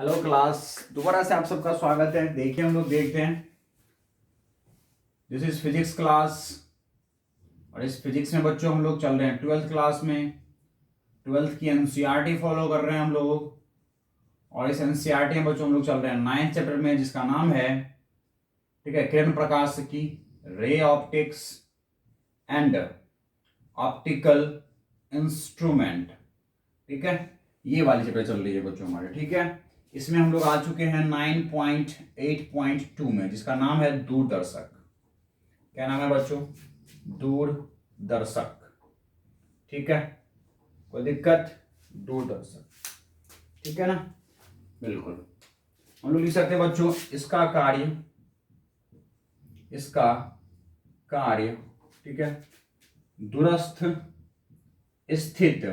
Hello class, दोबारा से आप सबका स्वागत है। देखिए हम लोग देखते हैं, दिस इज फिजिक्स क्लास। और इस फिजिक्स में बच्चों हम लोग चल रहे हैं 12th क्लास में। 12th की एनसीईआरटी फॉलो कर रहे हैं हम लोग। और इस एनसीईआरटी में बच्चों हम लोग चल रहे हैं 9th चैप्टर में, जिसका नाम है, ठीक है, किरण प्रकाश की ray optics and optical instrument. ठीक है, ये वाली चैप्टर चल रही है बच्चों हमारे। ठीक है, इसमें हम लोग आ चुके हैं 9.8.2 में, जिसका नाम है दूरदर्शक। क्या नाम है बच्चों? दूरदर्शक। ठीक है, कोई दिक्कत? दूरदर्शक, ठीक है ना? बिल्कुल। हम लोग लिख सकते हैं बच्चों, इसका कार्य, ठीक है, दूरस्थ स्थित,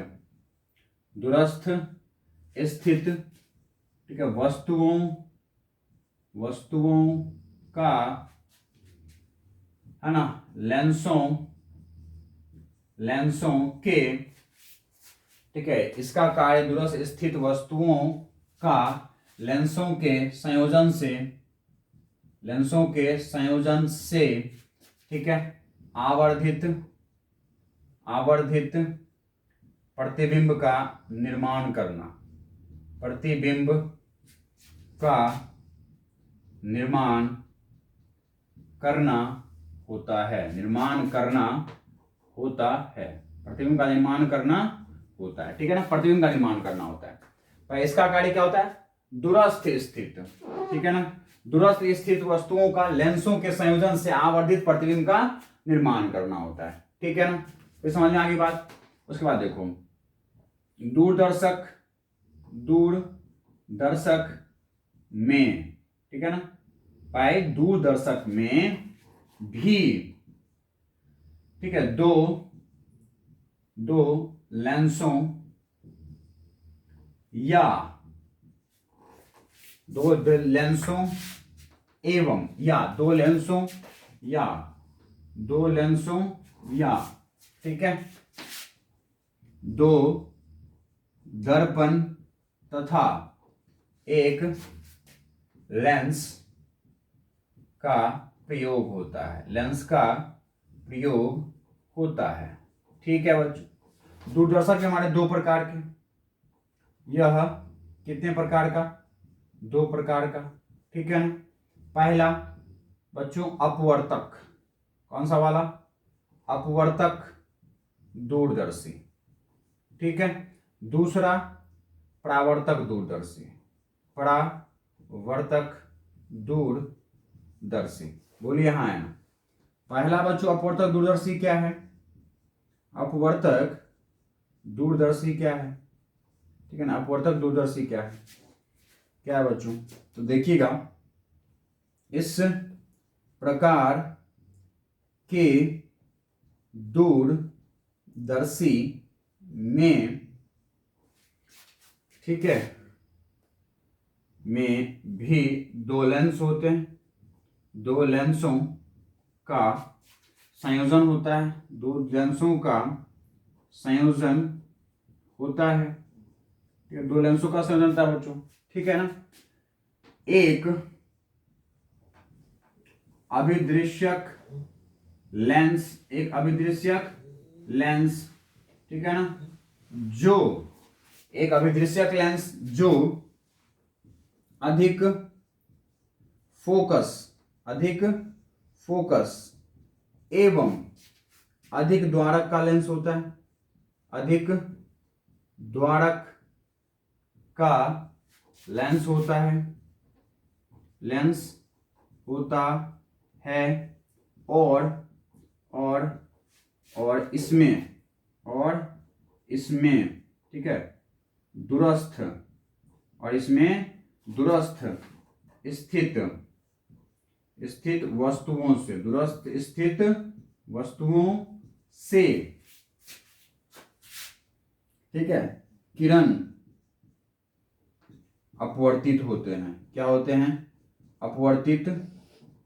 ठीक है, वस्तुओं का, है ना, लेंसों के, ठीक है, इसका कार्य दूरस्थ स्थित वस्तुओं का लेंसों के संयोजन से, ठीक है, आवर्धित प्रतिबिंब का निर्माण करना होता है। प्रतिबिंब का निर्माण करना होता है। ठीक है ना, प्रतिबिंब का निर्माण करना होता है। पर इसका कार्य क्या होता है? दूरस्थ स्थित, ठीक है ना, दूरस्थ स्थित वस्तुओं का लेंसों के संयोजन से आवर्धित प्रतिबिंब का निर्माण करना होता है। ठीक है ना, तो समझ में आ गई बात। उसके बाद देखो, दूरदर्शक में, ठीक है ना, पाए दूरदर्शक में भी, ठीक है, दो लेंसों या, ठीक है, दो दर्पण तथा एक लेंस का प्रयोग होता है। ठीक है बच्चों, दूरदर्शक हमारे दो प्रकार के, यह कितने प्रकार का? दो प्रकार का। ठीक है ना, पहला बच्चों अपवर्तक। कौन सा वाला? अपवर्तक दूरदर्शी। ठीक है, दूसरा परावर्तक दूरदर्शी। बोलिए हाँ है ना। पहला बच्चों अपवर्तक दूरदर्शी क्या है? अपवर्तक दूरदर्शी क्या है? ठीक है ना, अपवर्तक दूरदर्शी क्या है बच्चों? तो देखिएगा, इस प्रकार के दूरदर्शी में, ठीक है, में भी दो लेंस होते हैं। दो लेंसों का संयोजन होता है। दो लेंसों का संयोजन होता है। ठीक है, दो लेंसों का संयोजन होता है बच्चों। ठीक है ना, एक अभिदृश्यक लेंस, ठीक है ना, जो एक अभिदृश्यक लेंस जो अधिक फोकस एवं अधिक द्वारक का लेंस होता है। अधिक द्वारक का लेंस होता है और इसमें, ठीक है, दूरस्थ स्थित वस्तुओं से, ठीक है, किरण अपवर्तित होते हैं। क्या होते हैं? अपवर्तित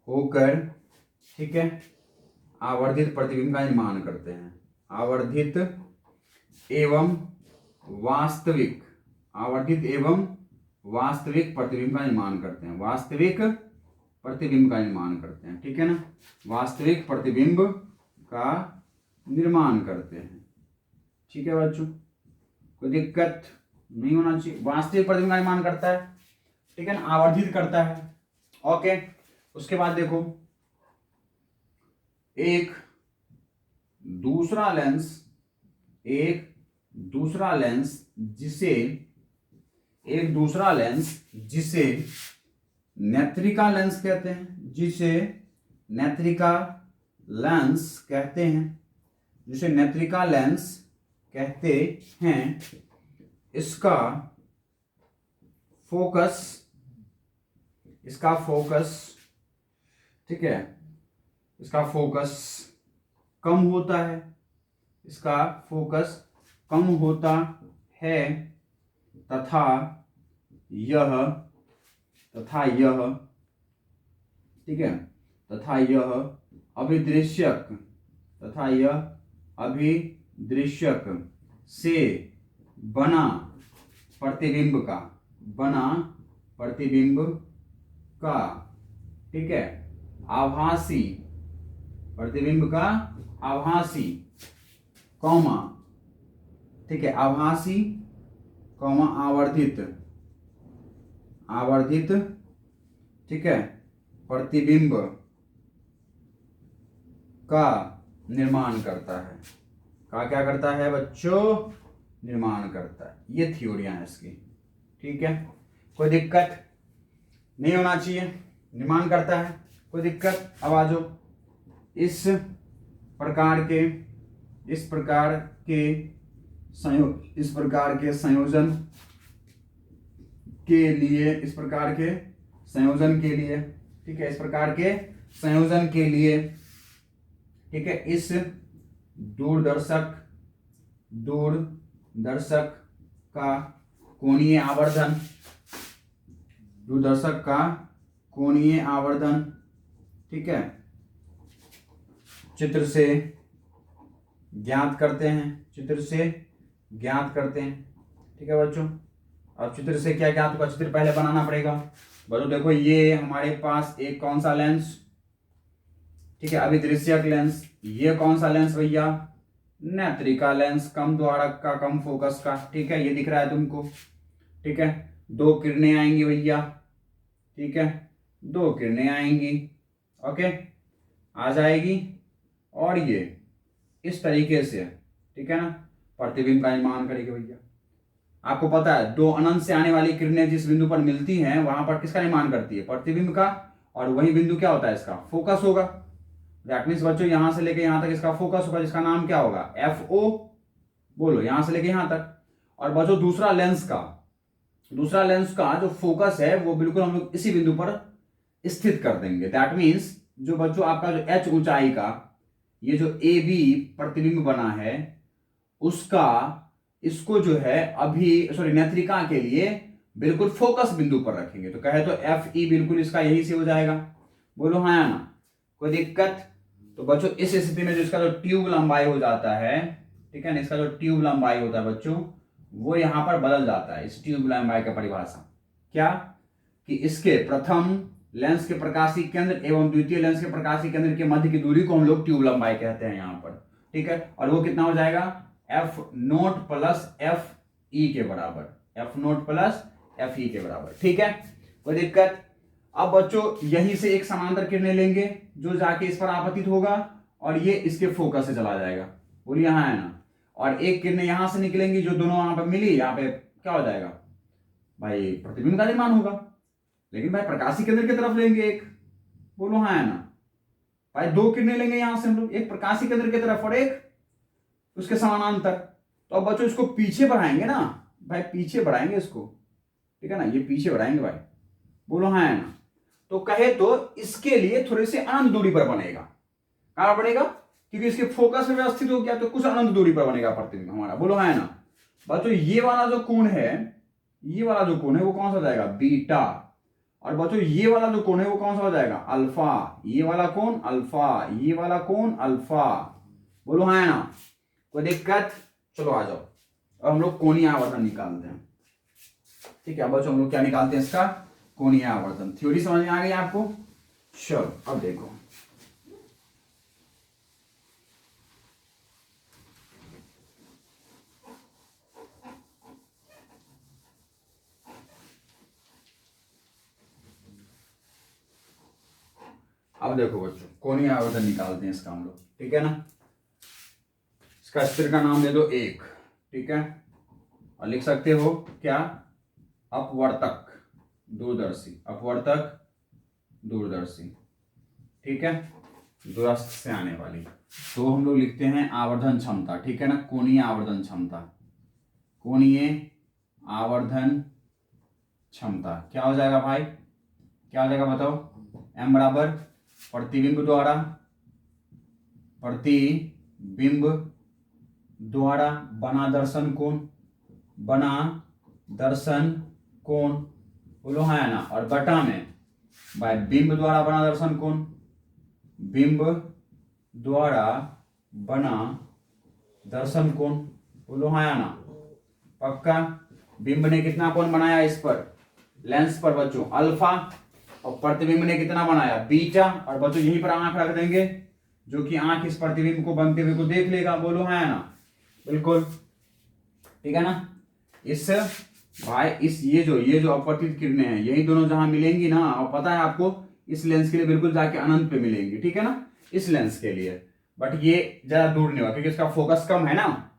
होकर, ठीक है, आवर्धित प्रतिबिंब का निर्माण करते हैं। आवर्धित एवं वास्तविक वास्तविक प्रतिबिंब का निर्माण करते हैं, वास्तविक प्रतिबिंब का निर्माण करते हैं, ठीक है ना, वास्तविक प्रतिबिंब का निर्माण करते हैं, ठीक है बच्चों, कोई दिक्कत नहीं होना चाहिए। वास्तविक प्रतिबिंब का निर्माण करता है, ठीक है ना, आवर्धित करता है। ओके, उसके बाद देखो एक दूसरा लेंस जिसे नेत्रिका लेंस कहते हैं, जिसे नेत्रिका लेंस कहते हैं, इसका फोकस, ठीक है, इसका फोकस कम होता है, तथा यह ठीक है, तथा यह अभिदृश्यक से बना प्रतिबिंब का ठीक है, आभासी प्रतिबिंब का आभासी कौमा, ठीक है, आभासी कौमा आवर्धित ठीक है, प्रतिबिंब का निर्माण करता है। क्या करता है बच्चों? निर्माण करता है। ये थ्योरियां है इसकी, ठीक है, कोई दिक्कत नहीं होना चाहिए। निर्माण करता है, कोई दिक्कत। अब आ जाओ, इस प्रकार के संयोजन के लिए ठीक है, इस प्रकार के संयोजन के लिए ठीक है, इस दूरदर्शक का कोणीय आवर्धन ठीक है, चित्र से ज्ञात करते हैं, ठीक है बच्चों। अब चित्र से क्या ज्ञात होगा? चित्र पहले बनाना पड़ेगा बच्चों। देखो ये हमारे पास एक कौन सा लेंस, ठीक है, अभिदृश्यक लेंस। ये कौन सा लेंस भैया? नेत्रिका लेंस, कम द्वारक का, कम फोकस का, ठीक है, ये दिख रहा है तुमको, ठीक है। दो किरणें आएंगी भैया, ठीक है, दो किरणें आएंगी, ओके, आ जाएगी, और ये इस तरीके से ठीक है ना प्रतिबिंब का निर्माण करेगी भैया। आपको पता है दो अनंत से आने वाली किरणें जिस बिंदु पर मिलती हैं वहां पर किसका निर्माण करती है? प्रतिबिंब का। और वही बिंदु क्या होता है? इसका फोकस होगा। दैट मींस बच्चों यहां से लेके यहां तक इसका फोकस होगा, जिसका नाम क्या होगा? FO। बोलो, यहां से लेके यहां तक। और बच्चों दूसरा लेंस का जो फोकस है वो बिल्कुल हम लोग इसी बिंदु पर स्थित कर देंगे। दैट मीन्स जो बच्चों आपका जो H ऊंचाई का ये जो AB प्रतिबिंब बना है उसका इसको जो है नेत्रिका के लिए बिल्कुल फोकस बिंदु पर रखेंगे। तो कहे तो FE बिल्कुल इसका यही से हो जाएगा। बोलो हाँ या ना, कोई दिक्कत? तो बच्चों इस स्थिति में जो इसका जो ट्यूब लंबाई हो जाता है, ठीक है ना, इसका जो ट्यूब लंबाई होता है बच्चों वो यहां पर बदल जाता है। इस ट्यूब लंबाई का परिभाषा क्या? कि इसके प्रथम लेंस के प्रकाशीय केंद्र एवं द्वितीय लेंस के प्रकाशीय केंद्र के मध्य की दूरी को हम लोग ट्यूब लंबाई कहते हैं यहां पर, ठीक है। और वो कितना हो जाएगा? F0 प्लस FE के बराबर, F0 प्लस FE के बराबर, ठीक है, कोई दिक्कत? अब बच्चों यहीं से एक समांतर किरणें लेंगे जो जाके इस पर आपतित होगा और ये इसके फोकस से चला जाएगा। बोलिए हाँ है ना। और एक किरणें यहां से निकलेंगी जो दोनों यहां पर मिली, यहां पे क्या हो जाएगा भाई? प्रतिबिंब का निर्माण होगा। लेकिन भाई प्रकाशीय केंद्र की तरफ लेंगे एक। बोलो हाँ है ना भाई। दो किरणें लेंगे यहां से हम लोग, एक प्रकाशीय केंद्र की तरफ और एक उसके समानांतर। तो अब बच्चों इसको पीछे बढ़ाएंगे ना भाई, पीछे बढ़ाएंगे इसको, ठीक है ना, ये पीछे बढ़ाएंगे भाई। बोलो हाँ है ना। तो कहे तो इसके लिए थोड़ी सी अनंत दूरी पर बनेगा। कहां बनेगा? क्योंकि इसके फोकस में व्यवस्थित हो गया तो कुछ अनंत दूरी पर बनेगा प्रतिबिंब हमारा। बोलो हाँ है ना। बच्चों ये वाला जो कोण है वो कौन सा हो जाएगा? बीटा। और बच्चों ये वाला जो कोण है वो कौन सा हो जाएगा? अल्फा। ये वाला कोण अल्फा, ये वाला कोण अल्फा। बोलो हाँ है ना, कोई दिक्कत? चलो आ जाओ, अब हम लोग कोणीय आवर्धन निकालते हैं। ठीक है। अब बच्चों हम लोग क्या निकालते हैं, इसका कोणीय आवर्धन। थ्योरी समझ में आ गई आपको? चलो अब देखो, अब देखो बच्चों, कोणीय आवर्धन निकालते हैं इसका हम लोग, ठीक है ना। इसका स्थिर का नाम दे दो 1, ठीक है, और लिख सकते हो क्या, अपवर्तक दूरदर्शी, अपवर्तक दूरदर्शी, ठीक है, दूरस्थ से आने वाली। तो हम लोग लिखते हैं आवर्धन क्षमता, ठीक है ना, कोणीय आवर्धन क्षमता, कोणीय आवर्धन क्षमता क्या हो जाएगा भाई, क्या हो जाएगा बताओ, m बराबर प्रतिबिंब द्वारा बना दर्शन कोण, बोलो हाँ या ना, और बटा में भाई बिंब द्वारा बना दर्शन कोण, बिंब द्वारा बना दर्शन कोण, बोलो हाँ या ना, पक्का। बिंब ने कितना कोण बनाया इस पर, लेंस पर बच्चों, अल्फा, और प्रतिबिंब ने कितना बनाया, बीटा। और बच्चों यहीं पर आंख रख देंगे, जो कि आंख इस प्रतिबिंब को बनते हुए को देख लेगा, बोलो हाँ या ना, बिल्कुल, ठीक है ना। इस भाई इस ये जो अपवर्तित किरणें हैं, यही दोनों जहां मिलेंगी ना, और पता है आपको इस लेंस के लिए बिल्कुल जाके अनंत पे मिलेंगी, ठीक है ना, इस लेंस के लिए। बट ये ज्यादा दूर नहीं होगा क्योंकि इसका फोकस कम है ना,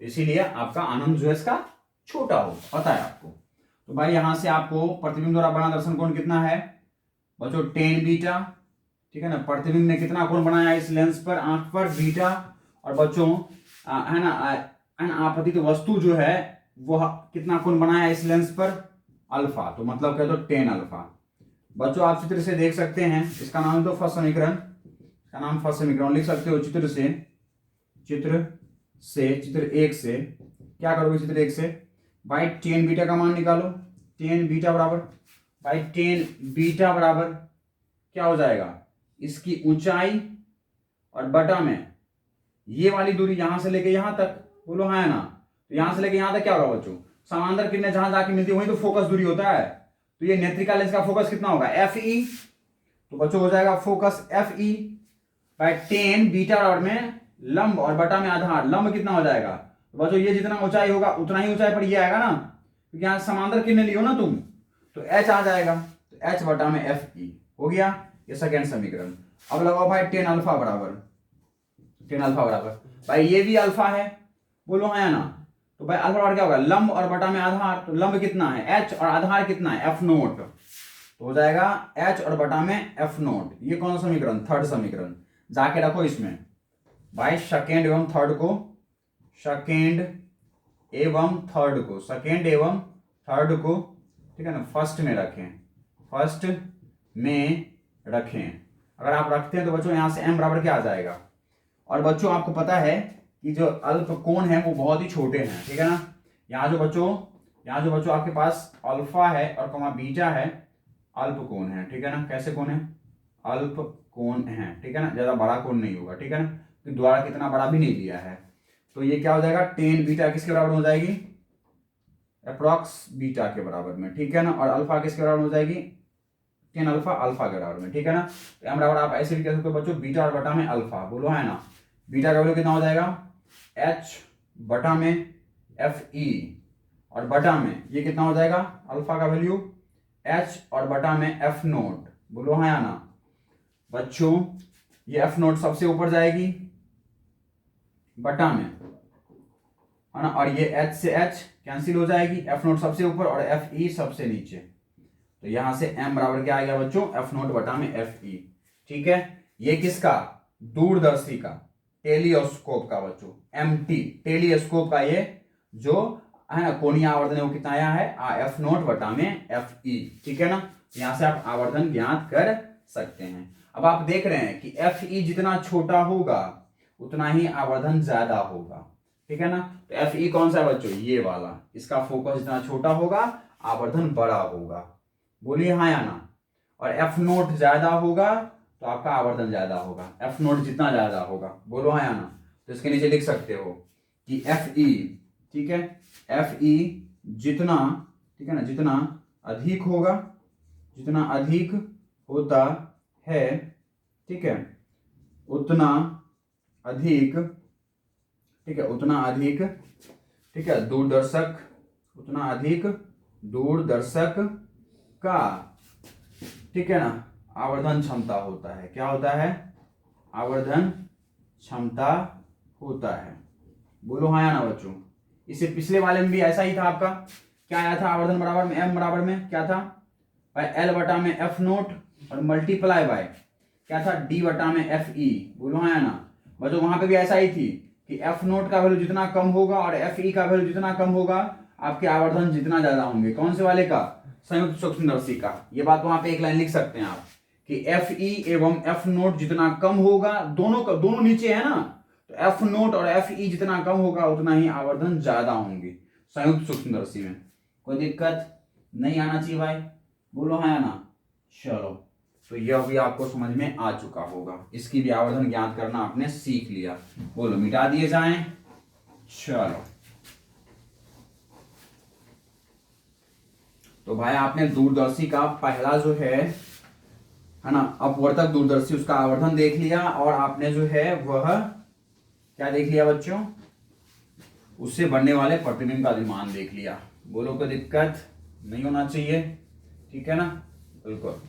इसीलिए आपका अनंत जो है इसका छोटा हो, पता है आपको। तो भाई यहां से आपको प्रतिबिंब द्वारा बना दर्शन कोण कितना है बच्चों, tan बीटा, ठीक है ना। प्रतिबिंब ने कितना कोण बनाया इस लेंस पर, आंख पर, बीटा। और बच्चों है ना, आपतित वस्तु जो है वो कितना कोण बनाया इस लेंस पर, अल्फा। तो मतलब कह दो tan अल्फा। बच्चों आप चित्र से देख सकते हैं, इसका नाम तो फर्स्ट समीकरण, इसका नाम फर्स्ट समीकरण लिख सकते हो। चित्र 1 से क्या करोगे, चित्र 1 से भाई tan बीटा का मान निकालो, tan बीटा बराबर भाई tan बीटा बराबर क्या हो जाएगा, इसकी ऊंचाई और बटा में ये वाली दूरी यहां से लेके यहां तक, बोलो हाँ ना। तो यहां से लेके यहां तक क्या होगा बच्चों, समांतर किरणें जहां जाके मिलती है वही तो फोकस दूरी होता है। तो ये नेत्रिका लेंस का फोकस कितना होगा, Fe। तो बच्चों हो जाएगा focus Fe by tan beta बराबर में लंब और बटा में आधार, लंब कितना हो जाएगा, तो बच्चों ये जितना ऊंचाई होगा उतना ही ऊंचाई पर ये आएगा ना, क्योंकि यहां समांतर किरणें लियो ना तुम, तो H आ जाएगा, तो H बटा में Fe हो गया, ये सेकेंड समीकरण। अब लगाओ भाई tan अल्फा बराबर भाई ये भी अल्फा है, बोलो हाँ या ना। तो भाई अल्फा बराबर क्या होगा, लंब और बटा में आधार, तो लंब कितना है H और आधार कितना है F0, तो हो जाएगा H और बटा में F0। ये कौन सा समीकरण, थर्ड समीकरण। जाके रखो इसमें भाई सेकेंड एवं थर्ड को, सेकेंड एवं थर्ड को, ठीक है ना, फर्स्ट में रखें। अगर आप रखते हैं तो बच्चों यहां से m बराबर क्या आ जाएगा। और बच्चों आपको पता है कि जो अल्प कोण है वो बहुत ही छोटे हैं, ठीक है ना। यहाँ जो बच्चों आपके पास अल्फा है और कमा बीटा है, अल्प कोण है, ठीक है ना। कैसे कोण है, अल्प कोण है, ठीक है ना, ज्यादा बड़ा कोण नहीं होगा, ठीक है ना, तो द्वारा कितना बड़ा भी नहीं दिया है। तो ये क्या हो जाएगा, tan बीटा किसके बराबर हो जाएगी, अप्रॉक्स बीटा के बराबर में, ठीक है ना। और अल्फा किसके बराबर हो जाएगी, tan अल्फा अल्फा के बराबर में, ठीक है ना। तो m बराबर आप ऐसे भी कह सकते हो बच्चों, बीटा और बटा में अल्फा, बोलो है ना। बीटा का वैल्यू कितना हो जाएगा, H बटा में Fe, और बटा में ये कितना हो जाएगा, अल्फा का वैल्यू H और बटा में F0, बोलो हाँ या ना। बच्चों ये F0 सबसे ऊपर जाएगी बटा में, है ना, और ये H से H कैंसिल हो जाएगी, F0 सबसे ऊपर और Fe सबसे नीचे। तो यहां से m बराबर क्या आ गया बच्चों, F0 बटा में Fe, ठीक है। ये किसका, दूरदर्शी का, टेलीस्कोप का बच्चों, MT टेलीस्कोप का ये जो है ना कोणीय आवर्धन है वो कितना आया है, F0 बटा में Fe, ठीक है ना। यहां से आप आवर्धन ज्ञात कर सकते हैं। अब आप देख रहे हैं कि Fe जितना छोटा होगा उतना ही आवर्धन ज्यादा होगा, ठीक है ना। तो Fe कौन सा है बच्चों, ये वाला, इसका फोकस जितना छोटा होगा आवर्धन बड़ा होगा, बोलिए हाँ या ना। और F0 ज्यादा होगा तो आपका आवर्धन ज्यादा होगा, F0 जितना ज्यादा होगा, बोलो हाँ या ना। तो इसके नीचे लिख सकते हो कि Fe, ठीक है, Fe जितना, ठीक है ना, जितना अधिक होगा, जितना अधिक होता है, ठीक है, उतना अधिक, ठीक है, उतना अधिक, ठीक है, दूरदर्शक, उतना अधिक दूरदर्शक का, ठीक है ना, आवर्धन क्षमता होता है। क्या होता है? आवर्धन क्षमता होता है। बोलो हाँ या ना बच्चों। इससे पिछले वाले में भी ऐसा ही था आपका। क्या आया था? आवर्धन बराबर में एम बराबर में क्या था? एल बटा में एफ नोट और मल्टीप्लाई बाय क्या था? डी बटा में एफ ई। बोलो हाँ या ना बच्चों। वहां पे भी ऐसा ही थी कि एफ नोट का वैल्यू जितना कम होगा और एफ ई का वैल्यू जितना कम होगा, आपके आवर्धन जितना ज्यादा होंगे। कौन से वाले का? संयुक्त सूक्ष्मदर्शी का। ये बात वहां पे एक लाइन लिख सकते हैं आप कि एफ ई एवं एफ नोट जितना कम होगा, दोनों का दोनों नीचे है ना, तो एफ नोट और एफ ई जितना कम होगा उतना ही आवर्धन ज्यादा होंगे संयुक्त सूक्ष्मदर्शी में। कोई दिक्कत नहीं आना चाहिए भाई। बोलो हाँ या ना। चलो, तो यह भी आपको समझ में आ चुका होगा। इसकी भी आवर्धन ज्ञात करना आपने सीख लिया। बोलो मिटा दिए जाएं। चलो, तो भाई आपने दूरदर्शी का पहला जो है ना, अपवर्तक दूरदर्शी, उसका आवर्धन देख लिया और आपने जो है वह क्या देख लिया बच्चों? उससे बनने वाले प्रतिबिंब का विमान देख लिया। बोलो कोई दिक्कत नहीं होना चाहिए, ठीक है ना? बिल्कुल।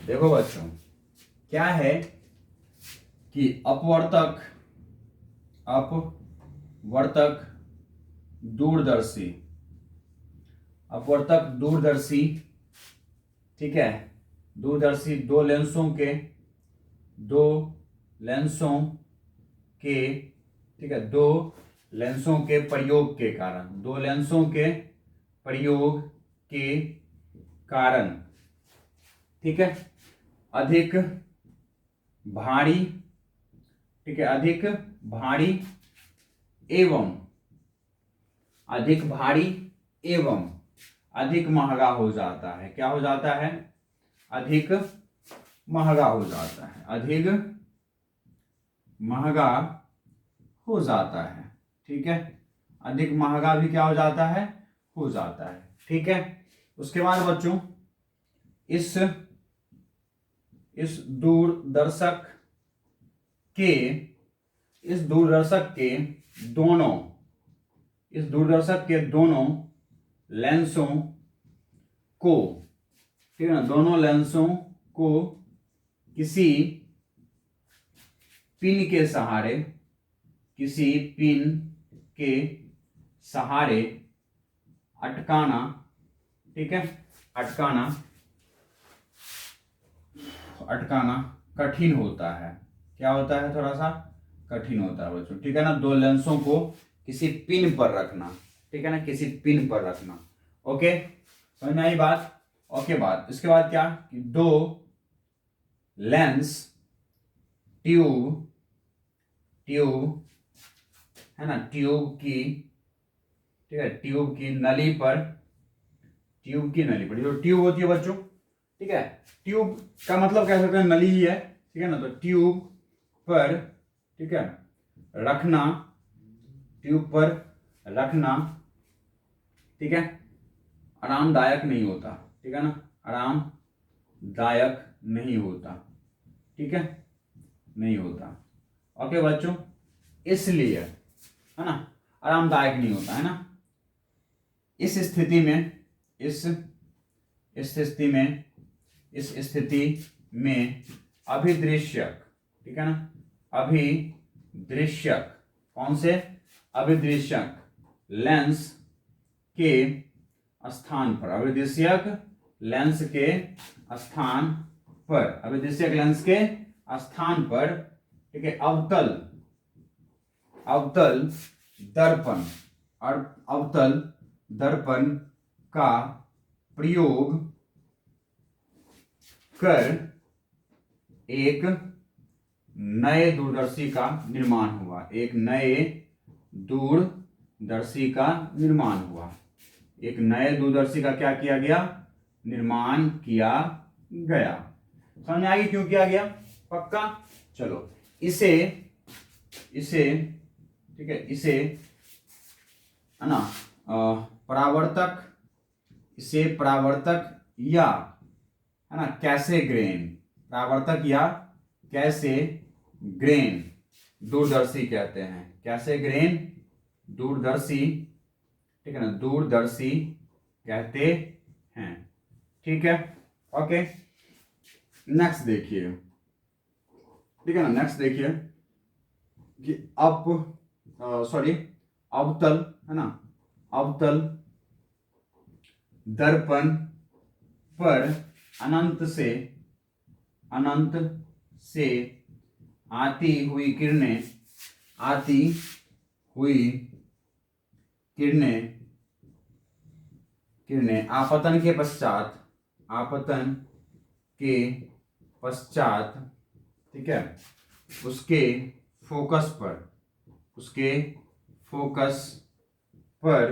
देखो बच्चों, क्या है कि अपवर्तक दूरदर्शी, अपवर्तक दूरदर्शी, ठीक है, दूरदर्शी दो लेंसों के, ठीक है, दो लेंसों के प्रयोग के कारण, दो लेंसों के प्रयोग के कारण, ठीक है, अधिक भारी, ठीक है, अधिक भारी एवं अधिक महंगा हो जाता है। क्या हो जाता है? अधिक महंगा हो जाता है। अधिक महंगा हो जाता है, ठीक है, अधिक महंगा भी क्या हो जाता है? हो जाता है, ठीक है। उसके बाद बच्चों, इस दूरदर्शक के दोनों लेंसों को, ठीक है ना, दोनों लेंसों को किसी पिन के सहारे अटकाना, ठीक है, अटकाना कठिन होता है। क्या होता है? थोड़ा सा कठिन होता है बच्चों, ठीक है ना। दो लेंसों को किसी पिन पर रखना, ठीक है ना, किसी पिन पर रखना। ओके, समझ में आई बात? ओके, बात इसके बाद क्या कि दो लेंस ट्यूब है ना, ट्यूब की, ठीक है, ट्यूब की नली पर, जो ट्यूब होती है बच्चों, ठीक है, ट्यूब का मतलब कह सकते हैं नली ही है, ठीक है ना। तो ट्यूब पर, ठीक है, रखना, ट्यूब पर रखना, ठीक है, आरामदायक नहीं होता, ठीक है ना, आरामदायक नहीं होता, ठीक है, नहीं होता। ओके बच्चों, इसलिए, है ना, आरामदायक नहीं होता, है ना। इस स्थिति में अभिदृश्यक, ठीक है ना, अभिदृश्यक, कौन से? अभिदृश्यक लेंस के स्थान पर, अभिदृश्यक लेंस के स्थान पर, अभिदिशक लेंस के स्थान पर, ठीक है, अवतल दर्पण और अवतल दर्पण का प्रयोग कर एक नए दूरदर्शी का निर्माण हुआ। एक नए दूरदर्शी का निर्माण हुआ। एक नए दूरदर्शी का क्या किया गया? निर्माण किया गया। समझ में आ गई क्यों किया गया? पक्का? चलो इसे ठीक है, इसे है ना परावर्तक, इसे परावर्तक या है ना कैसे ग्रेन, परावर्तक या कैसे ग्रेन दूरदर्शी कहते हैं। कैसे ग्रेन दूरदर्शी, ठीक है ना, दूरदर्शी कहते हैं। ठीक है, ओके। नेक्स्ट देखिए, ठीक है ना, नेक्स्ट देखिए कि अवतल, है ना, अवतल दर्पण पर अनंत से आती हुई किरणें आपतन के पश्चात, ठीक है, उसके फोकस पर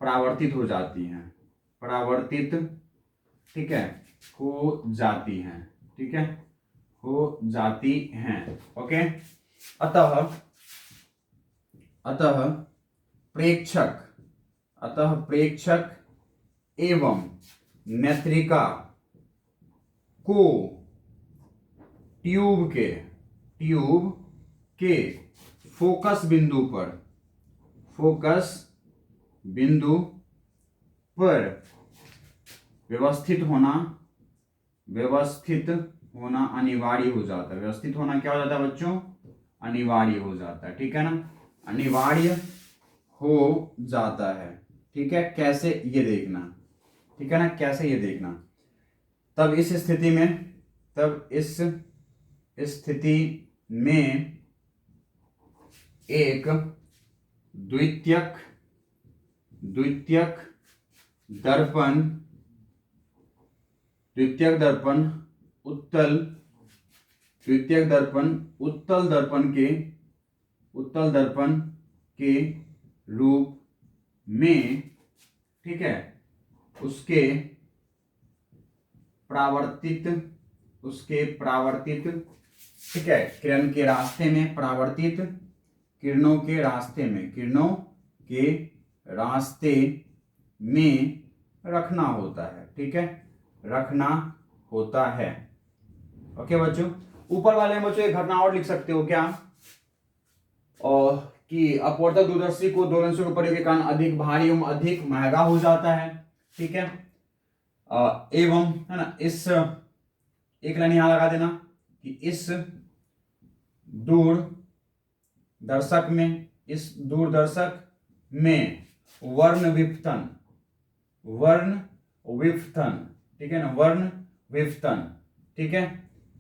परावर्तित हो जाती हैं, ठीक है, हो जाती हैं, ठीक है, हो जाती हैं। ओके। अतः प्रेक्षक एवं नेत्रिका को ट्यूब के फोकस बिंदु पर व्यवस्थित होना अनिवार्य हो जाता है। व्यवस्थित होना क्या हो जाता है बच्चों? अनिवार्य हो जाता है। ठीक है ना, अनिवार्य हो जाता है। ठीक है, कैसे ये देखना, ठीक है ना, कैसे ये देखना। तब इस स्थिति में एक द्वितीयक दर्पण उत्तल दर्पण के रूप में, ठीक है, उसके परावर्तित, ठीक है, किरणों के रास्ते में रखना होता है। ठीक है, रखना होता है। ओके बच्चों, ऊपर वाले में बच्चों एक घटना और लिख सकते हो क्या, और कि अपवर्तक दूरदर्शी को दो लेंसों के प्रयोग के कारण अधिक भारी एवं अधिक महंगा हो जाता है। ठीक है, एवं, है ना, इस एक लाइन यहां लगा देना कि इस दूरदर्शक में वर्ण विपथन, ठीक है ना, वर्ण विपथन, ठीक है,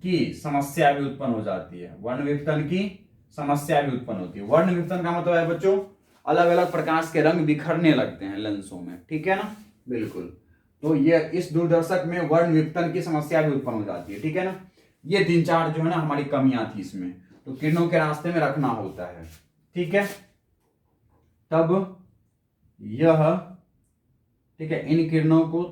की समस्या भी उत्पन्न हो जाती है। वर्ण विपथन की समस्या भी उत्पन्न होती है। वर्ण विपथन का मतलब है बच्चों अलग अलग प्रकाश के रंग बिखरने लगते हैं लेंसों में। ठीक है ना, बिल्कुल। तो ये इस दूरदर्शक में वर्ण विपथन की समस्या भी उत्पन्न हो जाती है। ठीक है ना, ये 3-4 जो है ना हमारी कमियां थी इसमें, तो किरणों के रास्ते में रखना होता है। ठीक है, तब यह, ठीक है, इन किरणों को,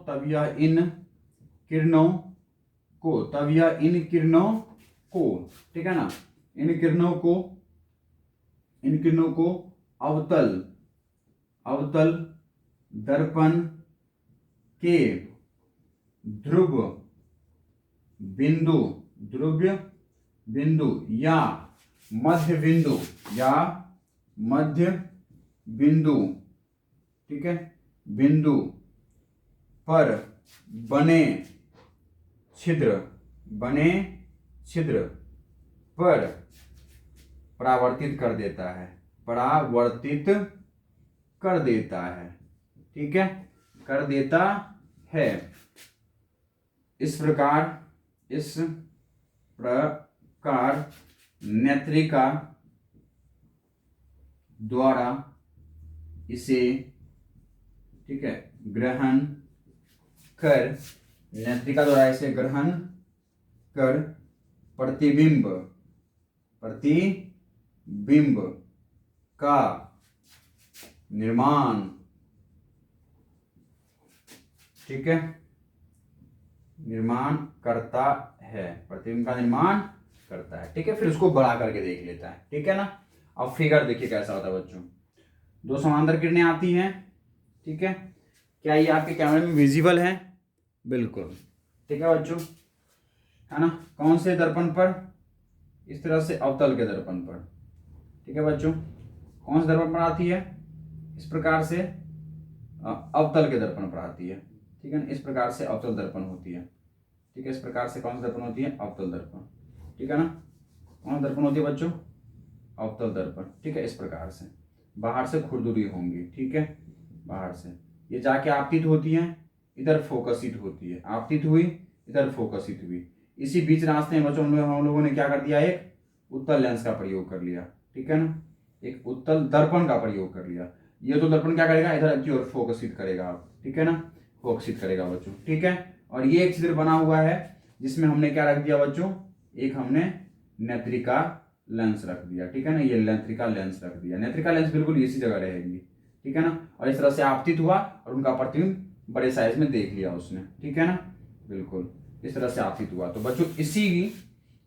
ठीक है ना, इन किरणों को अवतल दर्पण के ध्रुव बिंदु या मध्य बिंदु, ठीक है, बिंदु पर बने छिद्र पर परावर्तित कर देता है। ठीक है, कर देता है। इस प्रकार नेत्रिका द्वारा इसे, ठीक है, ग्रहण कर, नेत्रिका द्वारा इसे ग्रहण कर प्रतिबिंब का निर्माण, ठीक है, निर्माण करता है, प्रतिबिंब का निर्माण करता है, ठीक है। फिर उसको बड़ा करके देख लेता है, ठीक है ना। अब फिगर देखिए कैसा होता है बच्चों। दो समांतर किरणें आती हैं, ठीक है। क्या ये आपके कैमरे में विजिबल है? बिल्कुल, ठीक है बच्चों, है ना। कौन से दर्पण पर? इस तरह से अवतल के दर्पण पर, ठीक है बच्चों। कौन से दर्पण पर आती है? इस प्रकार से अवतल के दर्पण पर आती है, ठीक है। इस प्रकार से अवतल दर्पण होती है, ठीक है। इस प्रकार से कौन सा दर्पण होती है? अवतल दर्पण, ठीक है ना। कौन सा दर्पण होती है बच्चों? अवतल दर्पण, ठीक है। इस प्रकार से बाहर से खुरदुरी होंगी, ठीक है, बाहर से ये जाके आपतित होती है, इधर फोकसित होती है, आपतित हुई, इधर फोकसित हुई। इसी बीच रास्ते में बच्चों हम लोगों ने क्या कर दिया? एक उत्तल लेंस का प्रयोग कर लिया, ठीक है ना। एक उत्तल दर्पण का प्रयोग कर लिया। ये तो दर्पण क्या करेगा? इधर की ओर फोकसित करेगा आप, ठीक है ना, फोकसित करेगा बच्चों, ठीक है। और ये एक चित्र बना हुआ है जिसमें हमने क्या रख दिया बच्चों? एक हमने नेत्रिका लेंस रख दिया, ठीक है ना। ये नेत्रिका लेंस रख दिया। नेत्रिका लेंस बिल्कुल इसी जगह रहेगी, ठीक है ना। और इस तरह से आपतित हुआ और उनका प्रतिबिंब बड़े साइज में देख लिया उसने, ठीक है ना, बिल्कुल इस तरह से आपतित हुआ। तो बच्चों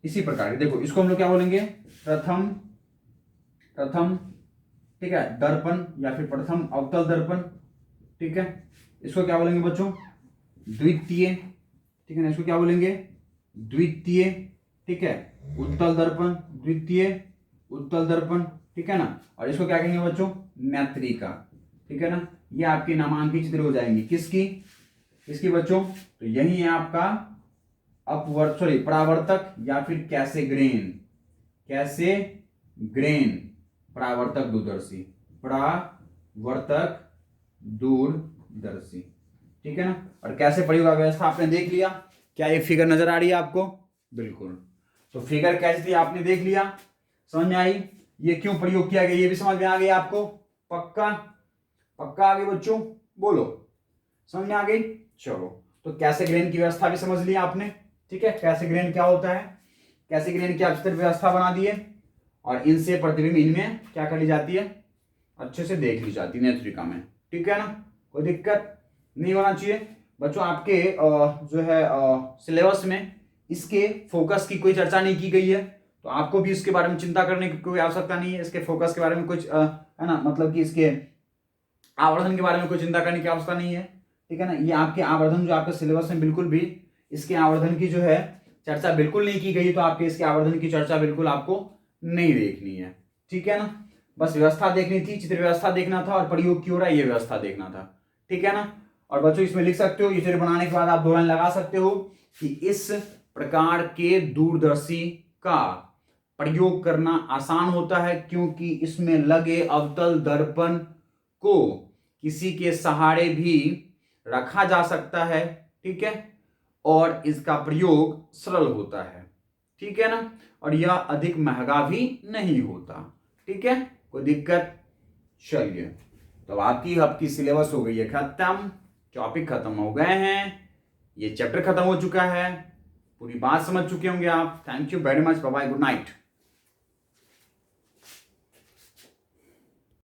इसी प्रकार के देखो, इसको हम लोग क्या बोलेंगे? प्रथम, ठीक है, दर्पण या फिर प्रथम अवतल दर्पण, ठीक है। इसको क्या बोलेंगे बच्चों? द्वितीय, ठीक है ना। इसको क्या बोलेंगे? द्वितीय, ठीक है, उत्तल दर्पण, द्वितीय उत्तल दर्पण, ठीक है ना। और इसको क्या कहेंगे बच्चों? नेत्रिका, ठीक है ना। ये आपके नामांकित चित्र हो जाएंगे। किसकी बच्चों? तो यही है आपका परावर्तक या फिर कैसेग्रेन, परावर्तक दूरदर्शी, ठीक है ना। और कैसे प्रयोग व्यवस्था आपने देख लिया। क्या ये फिगर नजर आ रही है आपको? बिल्कुल। तो फिगर कैसे थी आपने देख लिया, समझ में आई। ये क्यों प्रयोग किया गया ये भी समझ में आ गई आपको? पक्का आ गई बच्चों? बोलो, समझ में आ गई? चलो, तो कैसेग्रेन की व्यवस्था भी समझ लिया आपने, ठीक है। कैसेग्रेन क्या होता है? कैसेग्रेन की आप व्यवस्था बना दिए और इनसे प्रतिबिंब इनमें क्या कर ली जाती है? अच्छे से देख ली जाती है नेत्रिका में, ठीक है ना। कोई दिक्कत नहीं होना चाहिए बच्चों। आपके जो है सिलेबस में इसके फोकस की कोई चर्चा नहीं की गई है, तो आपको भी इसके बारे में चिंता करने की कोई आवश्यकता नहीं है। इसके फोकस के बारे में कुछ है ना, मतलब कि इसके आवर्धन के बारे में कोई चिंता करने की आवश्यकता नहीं है, ठीक है ना। ये आपके आवर्धन जो आपके सिलेबस में बिल्कुल भी इसके आवर्धन की जो है चर्चा बिल्कुल नहीं की गई, तो आपके इसके आवर्धन की चर्चा बिल्कुल आपको नहीं देखनी है, ठीक है ना। बस व्यवस्था देखनी थी, चित्र व्यवस्था देखना था और प्रयोग की हो रहा है ये व्यवस्था देखना था, ठीक है ना। और बच्चों इसमें लिख सकते हो, ये चित्र बनाने के बाद आप 2 लाइन लगा सकते हो कि इस प्रकार के दूरदर्शी का प्रयोग करना आसान होता है क्योंकि इसमें लगे अवतल दर्पण को किसी के सहारे भी रखा जा सकता है, ठीक है, और इसका प्रयोग सरल होता है, ठीक है ना। और यह अधिक महंगा भी नहीं होता, ठीक है, कोई दिक्कत? चलिए, तो आपकी सिलेबस हो गई है खत्म, टॉपिक खत्म हो गए हैं, ये चैप्टर खत्म हो चुका है, पूरी बात समझ चुके होंगे आप। Thank you very much, bye bye, good night.